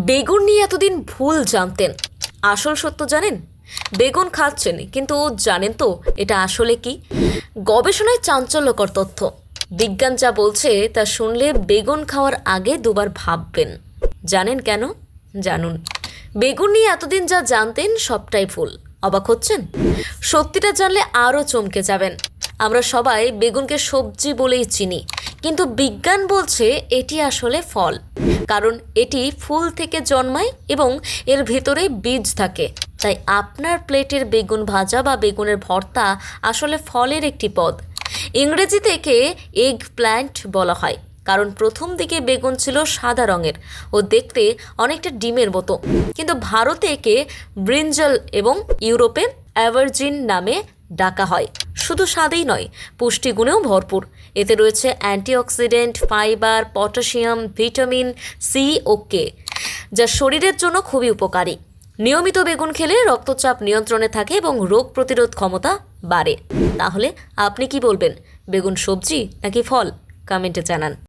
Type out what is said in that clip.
বেগুন নিয়ে এতদিন ভুল জানতেন, আসল সত্য জানেন? বেগুন খাচ্ছেন, কিন্তু জানেন তো এটা আসলে কি? গবেষণায় চাঞ্চল্যকর তথ্য। বিজ্ঞান যা বলছে তা শুনলে বেগুন খাওয়ার আগে দুবার ভাববেন। জানেন কেন? জানুন। বেগুন নিয়ে এতদিন যা জানতেন সবটাই ভুল। অবাক হচ্ছেন? সত্যিটা জানলে আরও চমকে যাবেন। আমরা সবাই বেগুনকে সবজি বলেই চিনি, কিন্তু বিজ্ঞান বলছে এটি আসলে ফল। কারণ এটি ফুল থেকে জন্মায় এবং এর ভেতরে বীজ থাকে। তাই আপনার প্লেটের বেগুন ভাজা বা বেগুনের ভর্তা আসলে ফলের একটি পদ। ইংরেজিতে একে এগ প্ল্যান্ট বলা হয়, কারণ প্রথম দিকে বেগুন ছিল সাদা রঙের ও দেখতে অনেকটা ডিমের মতো, কিন্তু ভারতে একে ব্রিঞ্জল এবং ইউরোপে অ্যাভারজিন নামে ডাকা হয়। শুধু স্বাদেই নয়, পুষ্টিগুণেও ভরপুর। এতে রয়েছে antioxidant, fibre, potassium, vitamin C ও কে, যা শরীরের জন্য খুবই উপকারী। নিয়মিত বেগুন খেলে রক্তচাপ নিয়ন্ত্রণে থাকে এবং রোগ প্রতিরোধ ক্ষমতা বাড়ে। তাহলে আপনি কি বলবেন, বেগুন সবজি নাকি ফল? কমেন্টে জানান।